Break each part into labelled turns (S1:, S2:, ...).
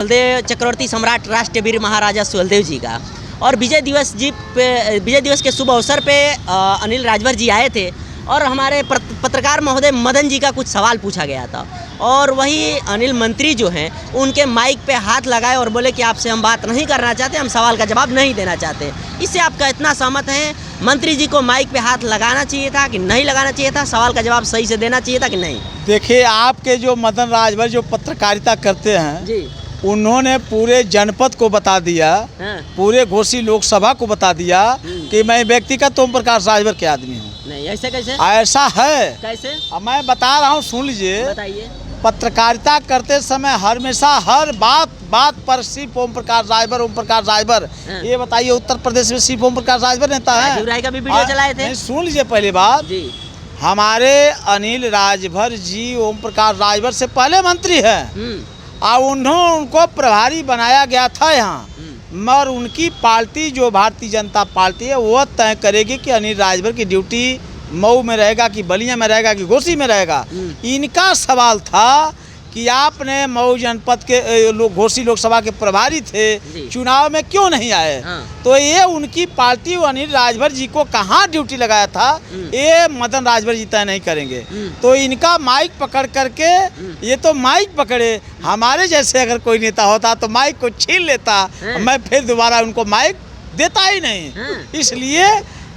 S1: सुहेलदेव चक्रवर्ती सम्राट राष्ट्रवीर महाराजा सुहेलदेव जी का और विजय दिवस के शुभ अवसर पे अनिल राजभर जी आए थे और हमारे पत्रकार महोदय मदन जी का कुछ सवाल पूछा गया था और वही अनिल मंत्री जो हैं उनके माइक पे हाथ लगाए और बोले कि आपसे हम बात नहीं करना चाहते, हम सवाल का जवाब नहीं देना चाहते। इससे आपका इतना सहमत हैं? मंत्री जी को माइक पे हाथ लगाना चाहिए था कि नहीं लगाना चाहिए था? सवाल का जवाब सही से देना चाहिए था कि नहीं?
S2: देखिए, आपके जो मदन राजभर जो पत्रकारिता करते हैं
S1: जी,
S2: उन्होंने पूरे जनपद को बता दिया, पूरे घोसी लोकसभा को बता दिया कि मैं व्यक्तिगत ओम प्रकाश राजभर के आदमी हूँ।
S1: नहीं, ऐसे कैसे?
S2: ऐसा है।
S1: कैसे?
S2: अब मैं बता रहा हूँ, सुन लीजिए।
S1: बताइए।
S2: पत्रकारिता करते समय हमेशा हर बात पर सिर्फ ओम प्रकाश राजभर। ये बताइए, उत्तर प्रदेश में सिर्फ ओम प्रकाश राजभर नेता है?
S1: राजीव राय का भी वीडियो चलाए थे।
S2: सुन लीजिए पहली बात
S1: जी।
S2: हमारे अनिल राजभर जी ओम प्रकाश राजभर से पहले मंत्री है और उनको प्रभारी बनाया गया था यहाँ, मगर उनकी पार्टी जो भारतीय जनता पार्टी है वो तय करेगी कि अनिल राजभर की ड्यूटी मऊ में रहेगा कि बलिया में रहेगा कि घोसी में रहेगा। इनका सवाल था कि आपने मऊ जनपद के घोसी लोकसभा के प्रभारी थे, चुनाव में क्यों नहीं आए? तो ये उनकी पार्टी अनिल राजभर जी को कहाँ ड्यूटी लगाया था, ये मदन राजभर जी तय नहीं करेंगे। तो इनका माइक पकड़ करके, ये तो माइक पकड़े, हमारे जैसे अगर कोई नेता होता तो माइक को छीन लेता, मैं फिर दोबारा उनको माइक देता ही नहीं। इसलिए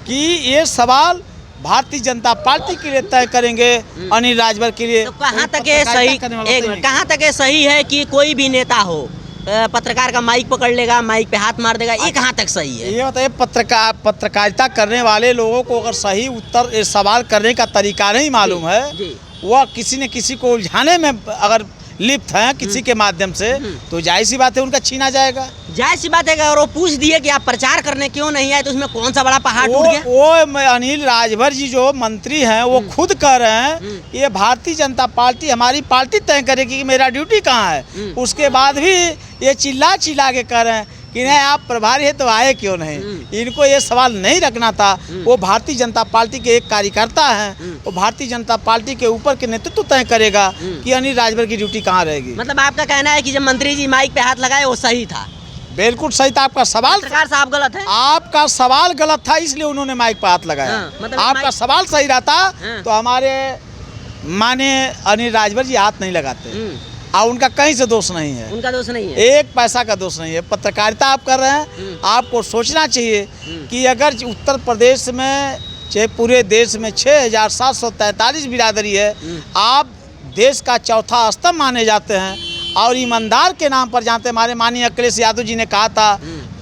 S2: कि ये सवाल भारतीय जनता पार्टी के लिए तय करेंगे, अनिल राजभर के लिए।
S1: तो कहाँ तक है सही, कहाँ तक है सही है कि कोई भी नेता हो पत्रकार का माइक पकड़ लेगा, माइक पे हाथ मार देगा, ये कहाँ तक सही है? ये
S2: बताइए, पत्रकारिता करने वाले लोगों को अगर सही उत्तर सवाल करने का तरीका नहीं मालूम है, वह किसी न किसी को उलझाने में अगर लिप्त हैं किसी के माध्यम से, तो जाहिर सी बात है उनका छीना जाएगा।
S1: जाहिर सी बात है अगर वो पूछ दिए कि आप प्रचार करने क्यों नहीं आए, तो उसमें कौन सा बड़ा पहाड़ टूट गया?
S2: वो अनिल राजभर जी जो मंत्री हैं वो खुद कह रहे हैं ये भारतीय जनता पार्टी, हमारी पार्टी तय करेगी कि मेरा ड्यूटी कहाँ है। उसके बाद भी ये चिल्ला के कह रहे हैं कि नहीं आप प्रभारी है तो आए क्यों नहीं। इनको ये सवाल नहीं रखना था। वो भारतीय जनता पार्टी के एक कार्यकर्ता हैं, वो भारतीय जनता पार्टी के ऊपर के नेतृत्व तय करेगा कि अनिल राजभर की ड्यूटी कहाँ रहेगी।
S1: मतलब आपका कहना है कि जब मंत्री जी माइक पे हाथ लगाए वो सही था?
S2: बिल्कुल सही था। आपका सवाल
S1: पत्रकार साहब गलत है?
S2: आपका सवाल गलत था, इसलिए उन्होंने माइक पर हाथ लगाया।
S1: मतलब
S2: आपका सवाल सही रहता तो हमारे माने अनिल राजभर जी हाथ नहीं लगाते और उनका कहीं से दोष नहीं है।
S1: उनका दोष नहीं है,
S2: एक पैसा का दोष नहीं है। पत्रकारिता आप कर रहे हैं, आपको सोचना चाहिए कि अगर उत्तर प्रदेश में चाहे पूरे देश में 6743 बिरादरी है, आप देश का चौथा स्तंभ माने जाते हैं और ईमानदार के नाम पर जानते हैं। हमारे माननीय अखिलेश यादव जी ने कहा था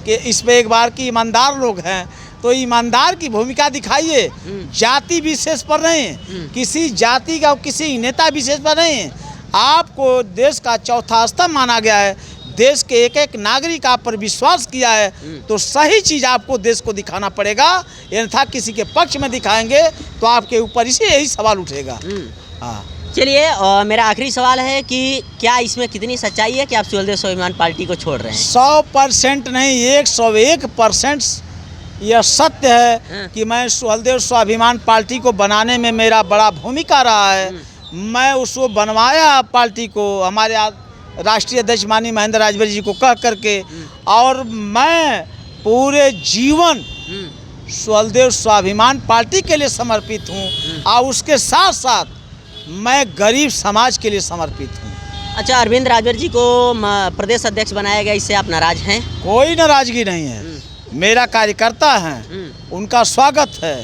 S2: कि इस पे एक बार की ईमानदार लोग हैं, तो ईमानदार की भूमिका दिखाइए, जाति विशेष पर नहीं, किसी जाति का किसी नेता विशेष पर नहीं। आपको देश का चौथा स्तंभ माना गया है, देश के एक एक नागरिक आप पर विश्वास किया है, तो सही चीज़ आपको देश को दिखाना पड़ेगा। अन्यथा किसी के पक्ष में दिखाएंगे तो आपके ऊपर यही सवाल उठेगा। हाँ, चलिए,
S1: मेरा आखिरी सवाल है कि क्या इसमें कितनी सच्चाई है कि आप सुहेलदेव स्वाभिमान पार्टी को छोड़ रहे हैं?
S2: 100% नहीं, 101% यह सत्य है कि मैं सुहेलदेव स्वाभिमान पार्टी को बनाने में मेरा बड़ा भूमिका रहा है। मैं उसको बनवाया पार्टी को, हमारे राष्ट्रीय अध्यक्ष माननीय महेंद्र राजभर जी को कह करके, और मैं पूरे जीवन सुहेलदेव स्वाभिमान पार्टी के लिए समर्पित हूँ और उसके साथ साथ मैं गरीब समाज के लिए समर्पित हूँ।
S1: अच्छा, अरविंद राजभर जी को प्रदेश अध्यक्ष बनाया गया, इससे आप नाराज हैं?
S2: कोई नाराजगी नहीं है, मेरा कार्यकर्ता है, उनका स्वागत है।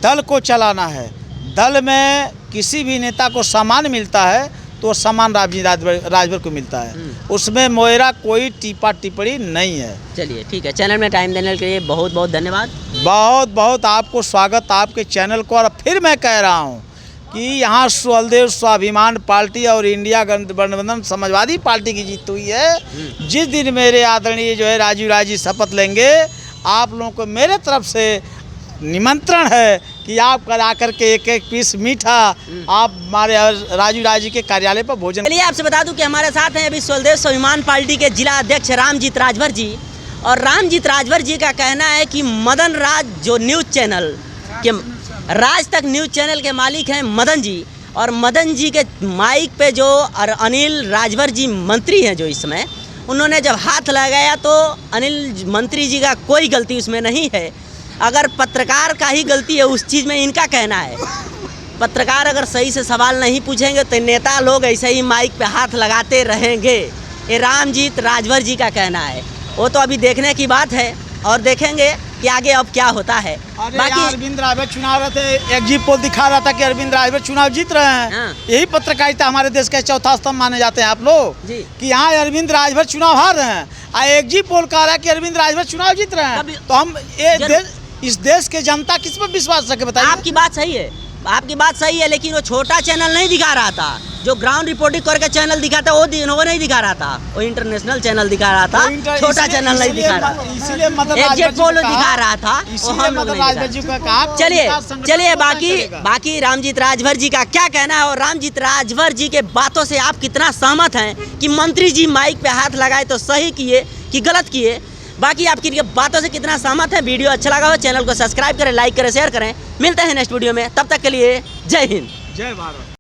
S2: दल को चलाना है, दल में किसी भी नेता को सम्मान मिलता है तो सम्मान राजभर को मिलता है, उसमें मेरा कोई टीपा टिप्पणी नहीं है।
S1: चलिए ठीक है, चैनल में टाइम देने के लिए बहुत बहुत धन्यवाद।
S2: बहुत बहुत आपको स्वागत आपके चैनल को। और फिर मैं कह रहा हूँ कि यहाँ सुहेलदेव स्वाभिमान पार्टी और इंडिया गठबंधन समाजवादी पार्टी की जीत हुई है। जिस दिन मेरे आदरणीय जो है राजीव राय जी शपथ लेंगे, आप लोगों को मेरे तरफ से निमंत्रण है कि आप करा करके एक एक पीस मीठा आप हमारे राजीव राय जी के कार्यालय पर भोजन।
S1: चलिए, आपसे बता दूं कि हमारे साथ हैं अभी सुहेलदेव स्वाभिमान पार्टी के जिला अध्यक्ष रामजीत राजभर जी, और रामजीत राजभर जी का कहना है कि मदन राज जो न्यूज़ चैनल के राज तक न्यूज़ चैनल के मालिक हैं मदन जी, और मदन जी के माइक पे जो अनिल राजभर जी मंत्री हैं जो इस समय, उन्होंने जब हाथ लगाया तो अनिल मंत्री जी का कोई गलती उसमें नहीं है। अगर पत्रकार का ही गलती है उस चीज़ में, इनका कहना है। पत्रकार अगर सही से सवाल नहीं पूछेंगे तो नेता लोग ऐसे ही माइक पे हाथ लगाते रहेंगे। ये रामजीत राजभर जी का कहना है। वो तो अभी देखने की बात है और देखेंगे कि आगे अब क्या होता है।
S2: बाकी अरविंद राजभर चुनाव रहे थे, एग्जिट पोल दिखा रहा था कि अरविंद राजभर चुनाव जीत रहे हैं।
S1: हाँ।
S2: यही पत्रकारिता हमारे देश का चौथा स्तंभ माने जाते हैं आप लोग
S1: जी।
S2: कि यहाँ अरविंद राजभर चुनाव हार रहे हैं और एग्जिट पोल कह रहा है कि अरविंद राजभर चुनाव जीत रहे हैं। तो हम इस देश के जनता किस पर विश्वास रखे बताइए।
S1: आपकी बात सही है, आपकी बात सही है, लेकिन वो छोटा चैनल नहीं दिखा रहा था। जो ग्राउंड रिपोर्टिंग करके चैनल दिखाता वो नहीं दिखा रहा था, वो इंटरनेशनल चैनल दिखा रहा था, छोटा चैनल नहीं दिखा रहा था।
S2: इसीलिए
S1: एग्जिट पोल दिखा रहा था, वो हम लोग नहीं दिखा रहा। चलिए बाकी रामजीत राजभर जी का क्या कहना है और रामजीत राजभर जी के बातों से आप कितना सहमत हैं कि मंत्री जी माइक पे हाथ लगाए तो सही किए कि गलत किए। बाकी आपकी बातों से कितना सहमत है। वीडियो अच्छा लगा हो चैनल को सब्सक्राइब करें, लाइक करें, शेयर करें। मिलते हैं नेक्स्ट वीडियो में, तब तक के लिए जय हिंद,
S2: जय भारत।